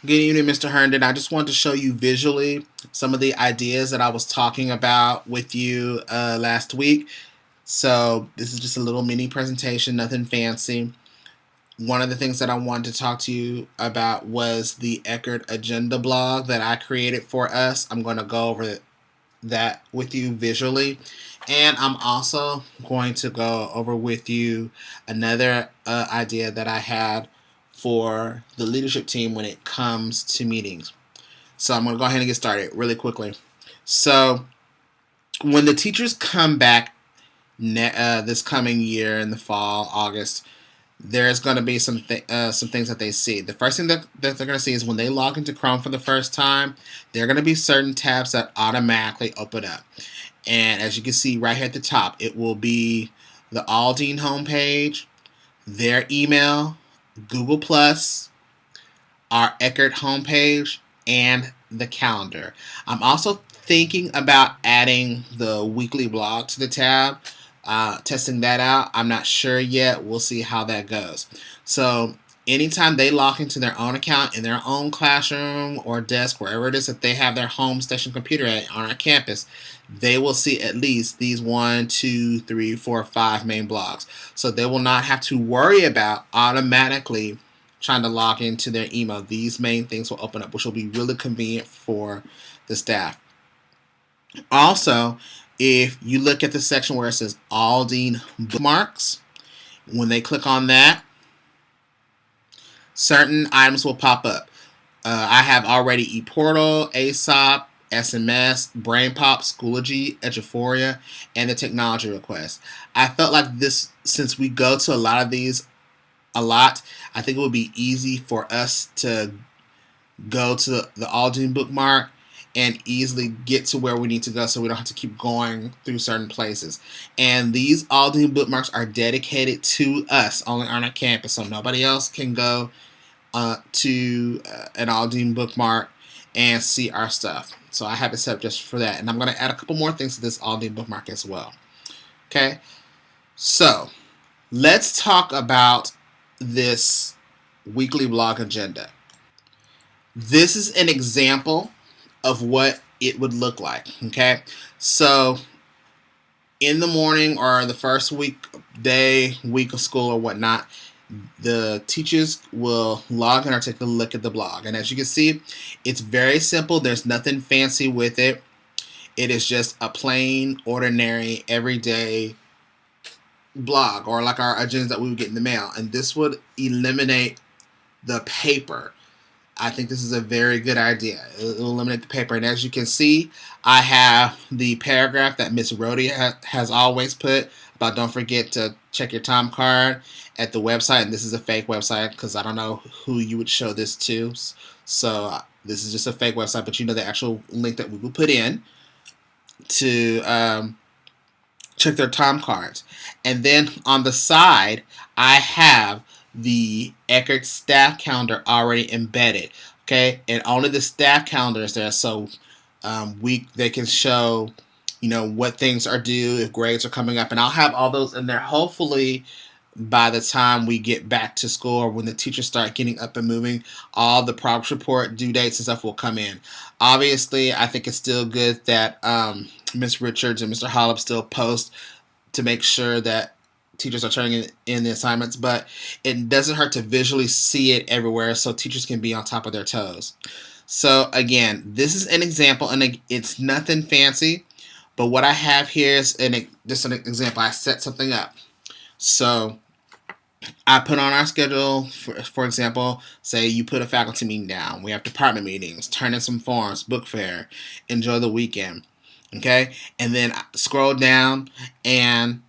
Good evening, Mr. Herndon. I just wanted to show you visually some of the ideas that I was talking about with you last week. So this is just a little mini presentation, nothing fancy. One of the things that I wanted to talk to you about was the Eckert Agenda blog that I created for us. I'm going to go over that with you visually. And I'm also going to go over with you another idea that I had for the leadership team when it comes to meetings. So I'm going to go ahead and get started really quickly. So when the teachers come back this coming year in the fall, August, there's going to be some things that they see. The first thing that they're going to see is when they log into Chrome for the first time, there are going to be certain tabs that automatically open up. And as you can see right here at the top, it will be the Aldine homepage, their email, Google Plus, our Eckert homepage, and the calendar. I'm also thinking about adding the weekly blog to the tab, testing that out. I'm not sure yet. We'll see how that goes. So anytime they log into their own account in their own classroom or desk, wherever it is that they have their home station computer at on our campus, they will see at least these 1, 2, 3, 4, 5 main blogs. So they will not have to worry about automatically trying to log into their email. These main things will open up, which will be really convenient for the staff. Also, if you look at the section where it says Aldine bookmarks, when they click on that, certain items will pop up. I have already ePortal, ASOP, SMS, BrainPop, Schoology, Eduphoria, and the technology request. I felt like this, since we go to a lot of these a lot, I think it would be easy for us to go to the Aldine bookmark and easily get to where we need to go so we don't have to keep going through certain places. And these Aldine bookmarks are dedicated to us only on our campus, so nobody else can go to an Aldine bookmark and see our stuff. So I have it set up just for that. And I'm going to add a couple more things to this Aldine bookmark as well. Okay, so let's talk about this weekly blog agenda. This is an example of what it would look like. Okay, so in the morning or the first week of school or whatnot, the teachers will log in or take a look at the blog. And as you can see, it's very simple. There's nothing fancy with it. It is just a plain, ordinary, everyday blog, or like our agendas that we would get in the mail. And this would eliminate the paper. I think this is a very good idea. It will eliminate the paper. And as you can see, I have the paragraph that Miss Rhodey has always put about don't forget to check your time card at the website. And this is a fake website because I don't know who you would show this to. So this is just a fake website, but you know the actual link that we will put in to check their time cards. And then on the side, I have the Eckert staff calendar already embedded. Okay, and only the staff calendar is there, so they can show, what things are due, if grades are coming up, and I'll have all those in there. Hopefully, by the time we get back to school or when the teachers start getting up and moving, all the progress report due dates and stuff will come in. Obviously, I think it's still good that Ms. Richards and Mr. Hollop still post to make sure that teachers are turning in the assignments, but it doesn't hurt to visually see it everywhere so teachers can be on top of their toes. So again, this is an example, and it's nothing fancy, but what I have here is just an example. I set something up. So I put on our schedule, for example, say you put a faculty meeting down. We have department meetings, turn in some forms, book fair, enjoy the weekend. Okay? And then I scroll down and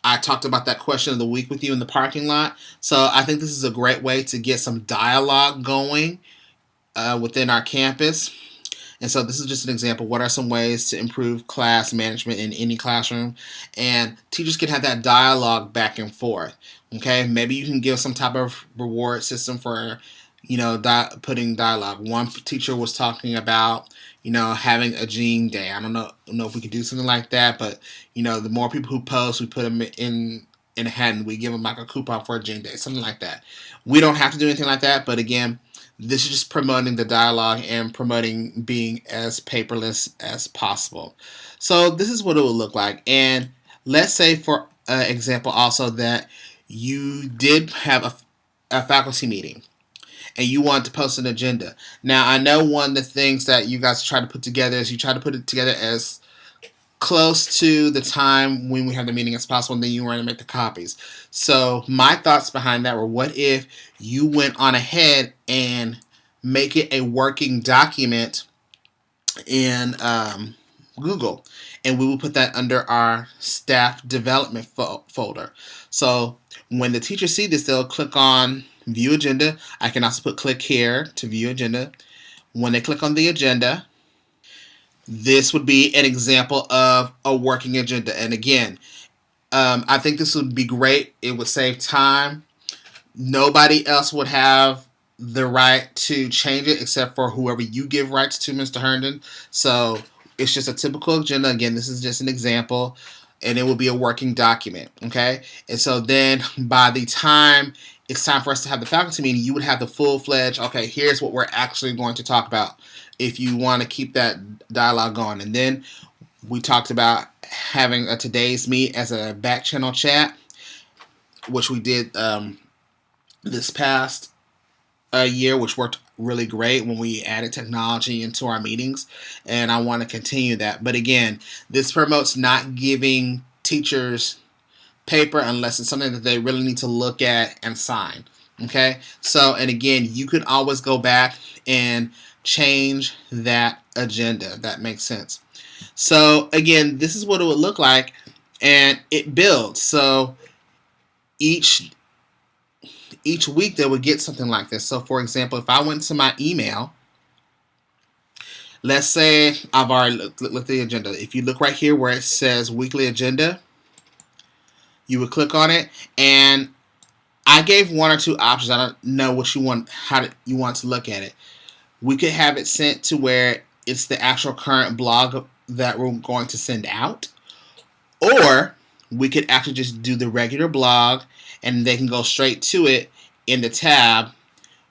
I talked about that question of the week with you in the parking lot. So I think this is a great way to get some dialogue going within our campus. And so this is just an example. What are some ways to improve class management in any classroom? And teachers can have that dialogue back and forth. Okay, maybe you can give some type of reward system for, putting dialogue. One teacher was talking about, having a gene day. I don't know if we could do something like that, but the more people who post, we put them in a hat and we give them like a coupon for a gene day, something like that. We don't have to do anything like that, but again, This is just promoting the dialogue and promoting being as paperless as possible. So this is what it would look like. And let's say, for example, also that you did have a faculty meeting and you want to post an agenda. Now, I know one of the things that you guys try to put together is you try to put it together as close to the time when we have the meeting as possible, and then you want to make the copies. So my thoughts behind that were, what if you went on ahead and make it a working document in Google, and we will put that under our staff development folder. So when the teachers see this, they'll click on view agenda. I can also put click here to view agenda. When they click on the agenda, this would be an example of a working agenda. And again, I think this would be great. It would save time. Nobody else would have the right to change it except for whoever you give rights to, Mr. Herndon. So it's just a typical agenda. Again, this is just an example, and it will be a working document. Okay? And so then by the time it's time for us to have the faculty meeting, you would have the full-fledged, okay, here's what we're actually going to talk about, if you want to keep that dialogue going. And then we talked about having a today's meet as a back channel chat, which we did this past year, which worked really great when we added technology into our meetings, and I want to continue that. But again, this promotes not giving teachers paper unless it's something that they really need to look at and sign. Okay, so, and again, you could always go back and change that agenda, if that makes sense. So again, this is what it would look like, and it builds. So each week they would get something like this. So for example, if I went to my email, let's say I've already looked at the agenda. If you look right here where it says weekly agenda, you would click on it, and I gave one or two options. I don't know what you want, you want to look at it. We could have it sent to where it's the actual current blog that we're going to send out, or we could actually just do the regular blog and they can go straight to it in the tab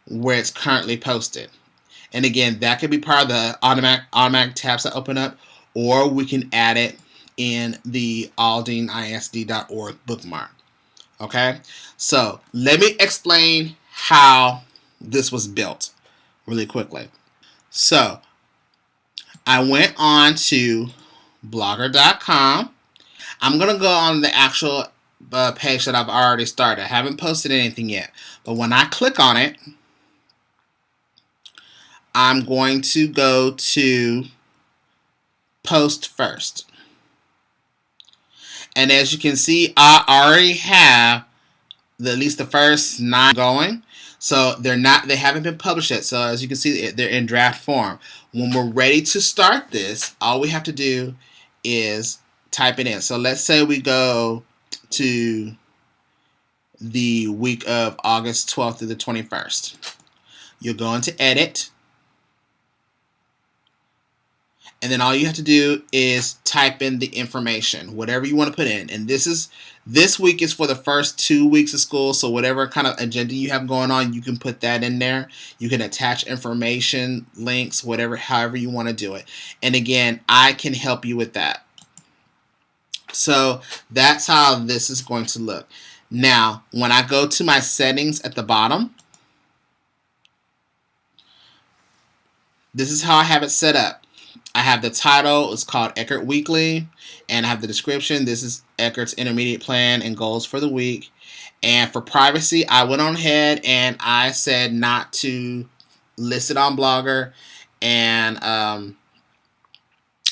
where it's currently posted. And again, that could be part of the automatic tabs that open up, or we can add it in the aldeanisd.org bookmark. Okay, so let me explain how this was built really quickly. So I went on to blogger.com. I'm going to go on the actual page that I've already started. I haven't posted anything yet, but when I click on it, I'm going to go to post first. And as you can see, I already have at least the first 9 going. So they haven't been published yet. So as you can see, they're in draft form. When we're ready to start this, all we have to do is type it in. So let's say we go to the week of August 12th through the 21st. You'll go into edit, and then all you have to do is type in the information, whatever you want to put in. And this week is for the first 2 weeks of school, so whatever kind of agenda you have going on, you can put that in there. You can attach information, links, however you want to do it. And again, I can help you with that. So that's how this is going to look. Now, when I go to my settings at the bottom, this is how I have it set up. I have the title, it's called Eckert Weekly, and I have the description. This is Eckert's intermediate plan and goals for the week. And for privacy, I went on ahead and I said not to list it on Blogger and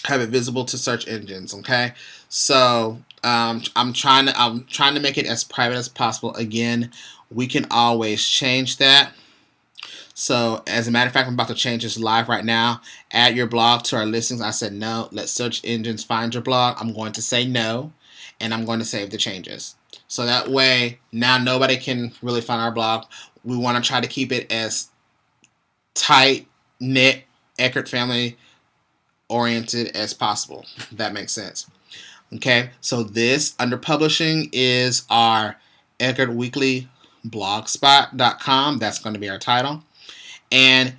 have it visible to search engines. Okay, so I'm trying to make it as private as possible. Again, we can always change that. So as a matter of fact, I'm about to change this live right now. Add your blog to our listings. I said no. Let search engines find your blog. I'm going to say no, and I'm going to save the changes. So that way, now nobody can really find our blog. We want to try to keep it as tight-knit, Eckert family oriented as possible. If that makes sense. Okay, so this under publishing is our Eckert Weekly blogspot.com. That's going to be our title. And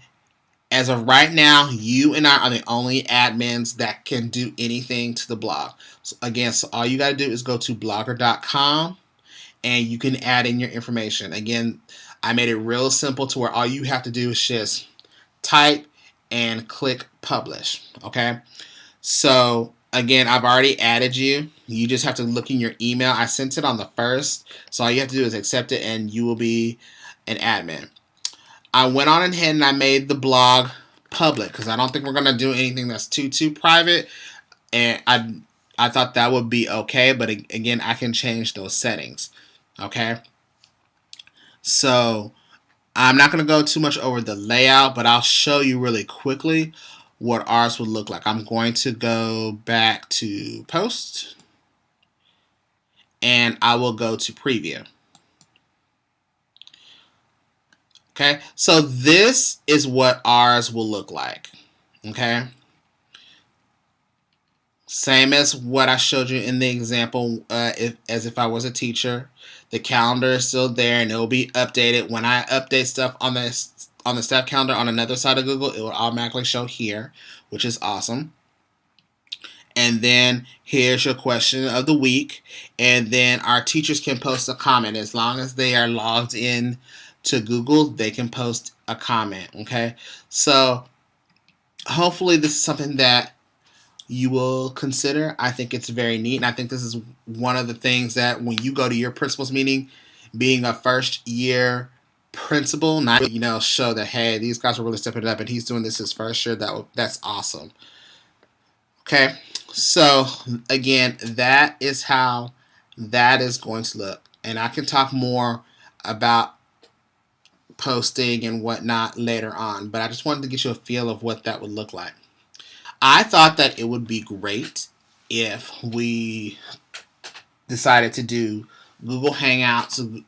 as of right now, you and I are the only admins that can do anything to the blog. So again, so all you got to do is go to blogger.com and you can add in your information. Again, I made it real simple to where all you have to do is just type and click publish. Okay. So again, I've already added you. You just have to look in your email. I sent it on the 1st. So all you have to do is accept it and you will be an admin. I went on ahead and I made the blog public because I don't think we're going to do anything that's too private. And I thought that would be okay. But again, I can change those settings. Okay. So I'm not going to go too much over the layout, but I'll show you really quickly what ours would look like. I'm going to go back to post and I will go to preview. Okay, so this is what ours will look like. Okay, same as what I showed you in the example, as if I was a teacher. The calendar is still there and it will be updated. When I update stuff on the staff calendar on another side of Google, it will automatically show here, which is awesome. And then here's your question of the week. And then our teachers can post a comment. As long as they are logged in to Google, they can post a comment. Okay, so hopefully this is something that you will consider. I think it's very neat, and I think this is one of the things that when you go to your principal's meeting, being a first year principal, not show that hey, these guys are really stepping it up, and he's doing this his first year. That's awesome. Okay, so again, that is how that is going to look, and I can talk more about posting and whatnot later on, but I just wanted to get you a feel of what that would look like. I thought that it would be great if we decided to do Google Hangouts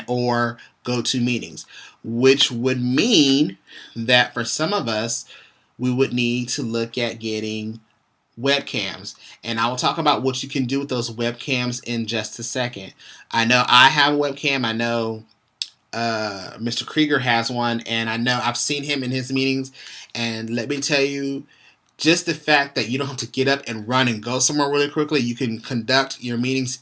or GoToMeetings, which would mean that for some of us, we would need to look at getting webcams. And I will talk about what you can do with those webcams in just a second. I know I have a webcam. I know Mr. Krieger has one, and I know I've seen him in his meetings. And let me tell you, just the fact that you don't have to get up and run and go somewhere really quickly, you can conduct your meetings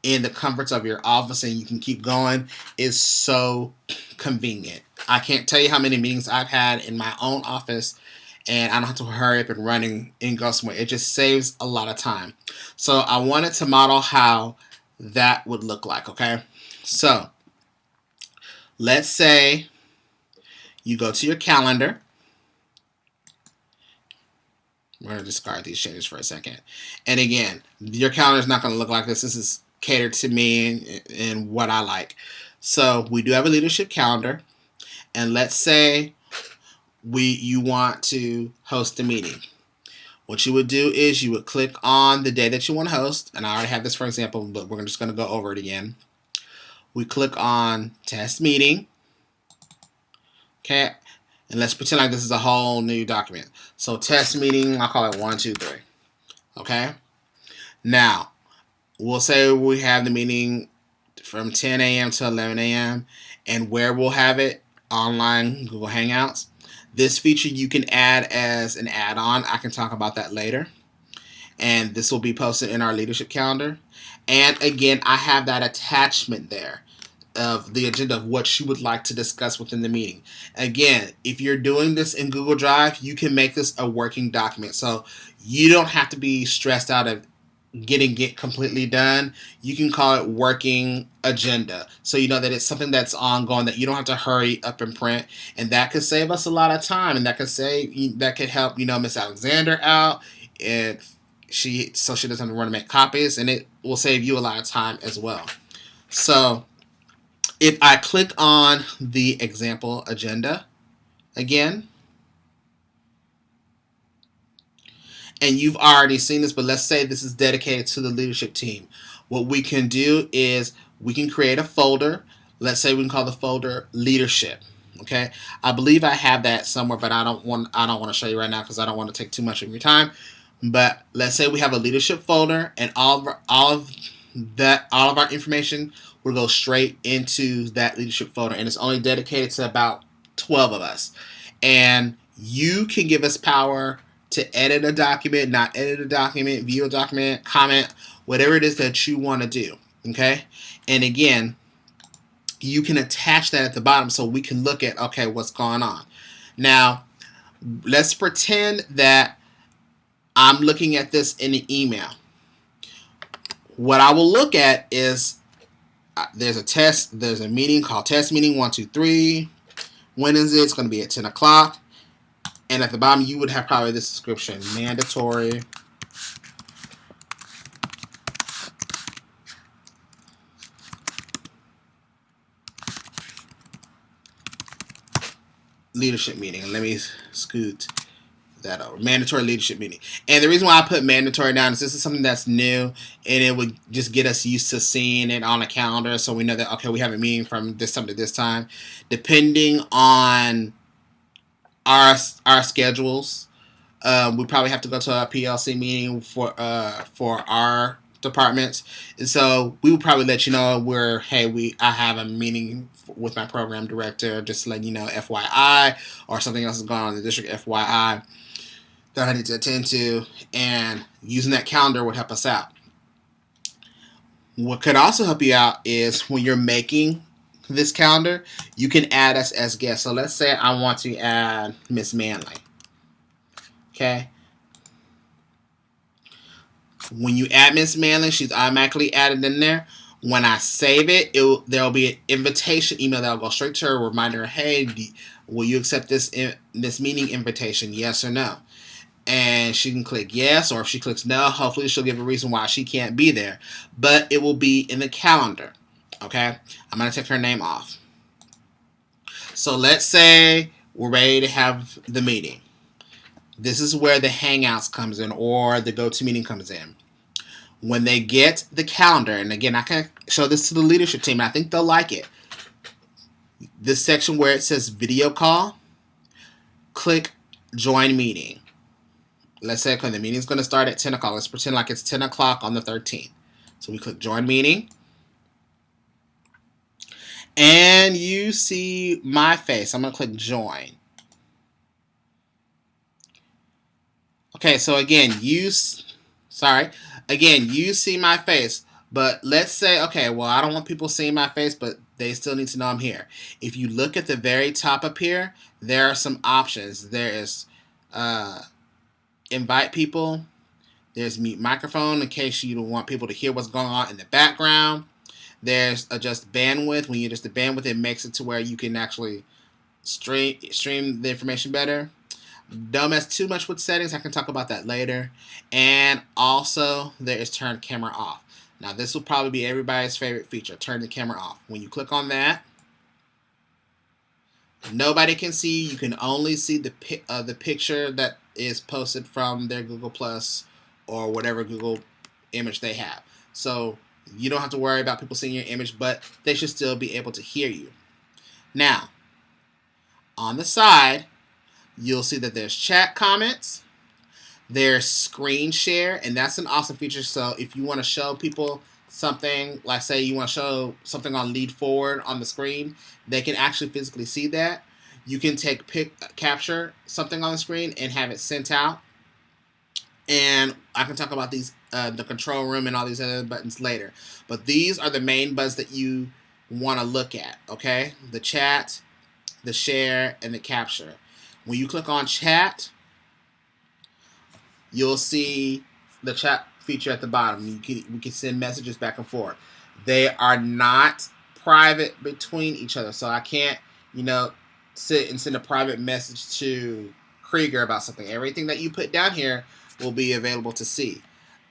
in the comforts of your office and you can keep going, is so convenient. I can't tell you how many meetings I've had in my own office and I don't have to hurry up and run and go somewhere. It just saves a lot of time. So I wanted to model how that would look like, okay? So let's say you go to your calendar. We're going to discard these changes for a second. And again, your calendar is not going to look like this. This is catered to me and what I like. So we do have a leadership calendar. And let's say you want to host a meeting. What you would do is you would click on the day that you want to host. And I already have this for example, but we're just going to go over it again. We click on test meeting. Okay. And let's pretend like this is a whole new document. So test meeting, I'll call it 1, 2, 3. Okay? Now, we'll say we have the meeting from 10 a.m. to 11 a.m. And where we'll have it, online Google Hangouts. This feature you can add as an add-on. I can talk about that later. And this will be posted in our leadership calendar. And again, I have that attachment there of the agenda of what you would like to discuss within the meeting. Again, if you're doing this in Google Drive, you can make this a working document. So you don't have to be stressed out of getting it completely done. You can call it working agenda. So you know that it's something that's ongoing, that you don't have to hurry up and print. And that could save us a lot of time. And that could help, Miss Alexander out if she doesn't have to run to make copies. And it will save you a lot of time as well. So if I click on the example agenda again, and you've already seen this, but let's say this is dedicated to the leadership team. What we can do is we can create a folder. Let's say we can call the folder leadership. Okay, I believe I have that somewhere, but I don't want to show you right now because I don't want to take too much of your time. But let's say we have a leadership folder, and all of our information will go straight into that leadership folder, and it's only dedicated to about 12 of us. And you can give us power to edit a document, not edit a document, view a document, comment, whatever it is that you want to do. Okay? And again, you can attach that at the bottom so we can look at, okay, what's going on. Now, let's pretend that I'm looking at this in an email. What I will look at is there's a meeting called test meeting 123. When is it? It's going to be at 10 o'clock. And at the bottom, you would have probably this description: mandatory leadership meeting. Let me scoot that over. Mandatory leadership meeting. And the reason why I put mandatory down is this is something that's new, and it would just get us used to seeing it on a calendar, so we know that, okay, we have a meeting from this time to this time. Depending on our schedules, we probably have to go to a PLC meeting for our departments, and so we would probably let you know I have a meeting with my program director, just letting you know, FYI, or something else is going on in the district, FYI, that I need to attend to, and using that calendar would help us out. What could also help you out is when you're making this calendar, you can add us as guests. So let's say I want to add Miss Manley. Okay. When you add Miss Manley, she's automatically added in there. When I save it, there'll be an invitation email that'll go straight to her, a reminder, hey, will you accept this meeting invitation, yes or no? And she can click yes, or if she clicks no, hopefully she'll give a reason why she can't be there. But it will be in the calendar. Okay? I'm going to take her name off. So let's say we're ready to have the meeting. This is where the Hangouts comes in, or the GoToMeeting comes in. When they get the calendar, and again, I can show this to the leadership team, and I think they'll like it. This section where it says video call, click join meeting. Let's say, okay, the meeting's going to start at 10 o'clock. Let's pretend like it's 10 o'clock on the 13th. So we click join meeting. And you see my face. I'm going to click join. Okay, so again, you see my face. But let's say, okay, well, I don't want people seeing my face, but they still need to know I'm here. If you look at the very top up here, there are some options. There is invite people. There's mute microphone in case you don't want people to hear what's going on in the background. There's adjust bandwidth. When you adjust the bandwidth, it makes it to where you can actually stream the information better. Don't mess too much with settings. I can talk about that later. And also, there is turn camera off. Now, this will probably be everybody's favorite feature, turn the camera off. When you click on that, nobody can see. You can only see the picture that is posted from their Google Plus or whatever Google image they have. So you don't have to worry about people seeing your image, but they should still be able to hear you. Now, on the side, you'll see that there's chat comments, there's screen share, and that's an awesome feature. So if you want to show people something, like say you want to show something on Lead Forward on the screen, they can actually physically see that. You can capture something on the screen and have it sent out. And I can talk about these, the control room and all these other buttons later. But these are the main buttons that you want to look at, okay? The chat, the share, and the capture. When you click on chat, you'll see the chat feature at the bottom. We can send messages back and forth. They are not private between each other. So I can't, sit and send a private message to Krieger about something. Everything that you put down here will be available to see.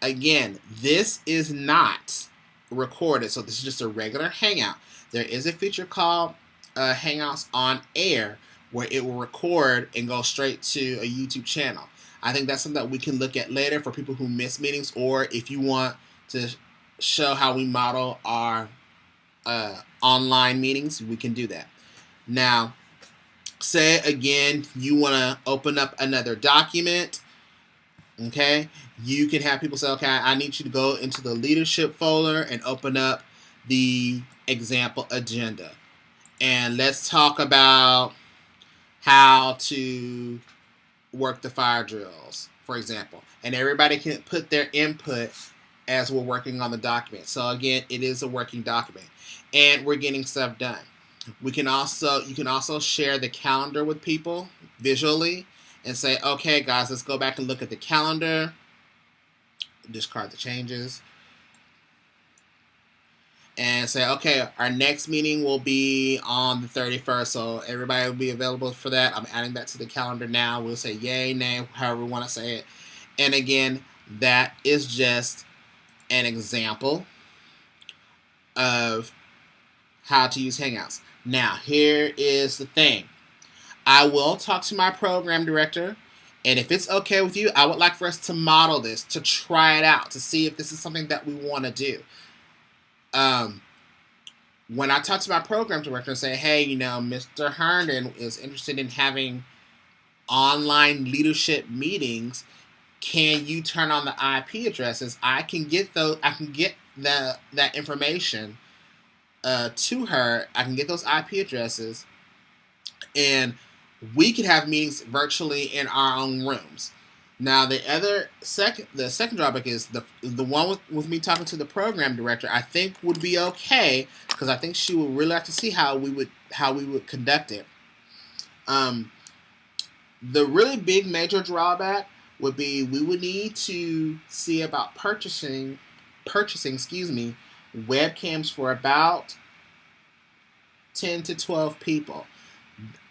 Again, this is not recorded, so this is just a regular Hangout. There is a feature called Hangouts on Air where it will record and go straight to a YouTube channel. I think that's something that we can look at later for people who miss meetings, or if you want to show how we model our online meetings, we can do that. Now, say again, you want to open up another document. Okay, you can have people say, okay, I need you to go into the leadership folder and open up the example agenda. And let's talk about how to work the fire drills, for example. And everybody can put their input as we're working on the document. So again, it is a working document. And we're getting stuff done. You can also share the calendar with people visually and say, okay guys, let's go back and look at the calendar. Discard the changes. And say, okay, our next meeting will be on the 31st, so everybody will be available for that. I'm adding that to the calendar now. We'll say yay, nay, however we want to say it. And again, that is just an example of how to use Hangouts. Now, here is the thing. I will talk to my program director, and if it's okay with you, I would like for us to model this, to try it out, to see if this is something that we want to do. When I talk to my program director and say, hey, Mr. Herndon is interested in having online leadership meetings, can you turn on the IP addresses? I can get that information to her. I can get those IP addresses, and we could have meetings virtually in our own rooms. Now, the second drawback is the one with me talking to the program director. I think would be okay because I think she would really like to see how we would conduct it. The really big major drawback would be we would need to see about purchasing, webcams for about 10 to 12 people.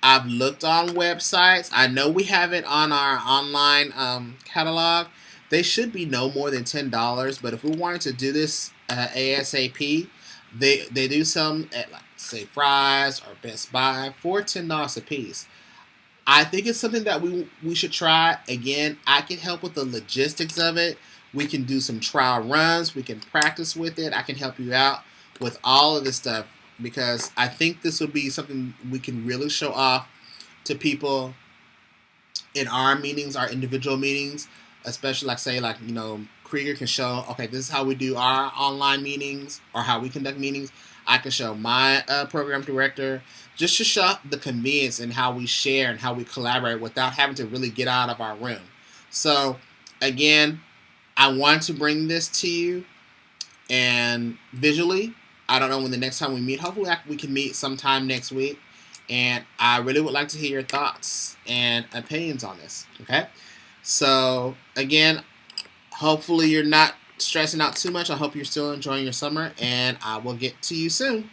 I've looked on websites. I know we have it on our online catalog. They should be no more than $10. But if we wanted to do this ASAP, they do some at, like, say, Fry's or Best Buy for $10 a piece. I think it's something that we should try. Again, I can help with the logistics of it. We can do some trial runs. We can practice with it. I can help you out with all of this stuff, because I think this would be something we can really show off to people in our meetings, our individual meetings, especially Krieger can show, okay, this is how we do our online meetings or how we conduct meetings. I can show my program director, just to show the convenience and how we share and how we collaborate without having to really get out of our room. So again, I want to bring this to you and visually. I don't know when the next time we meet. Hopefully we can meet sometime next week. And I really would like to hear your thoughts and opinions on this. Okay? So, again, hopefully you're not stressing out too much. I hope you're still enjoying your summer. And I will get to you soon.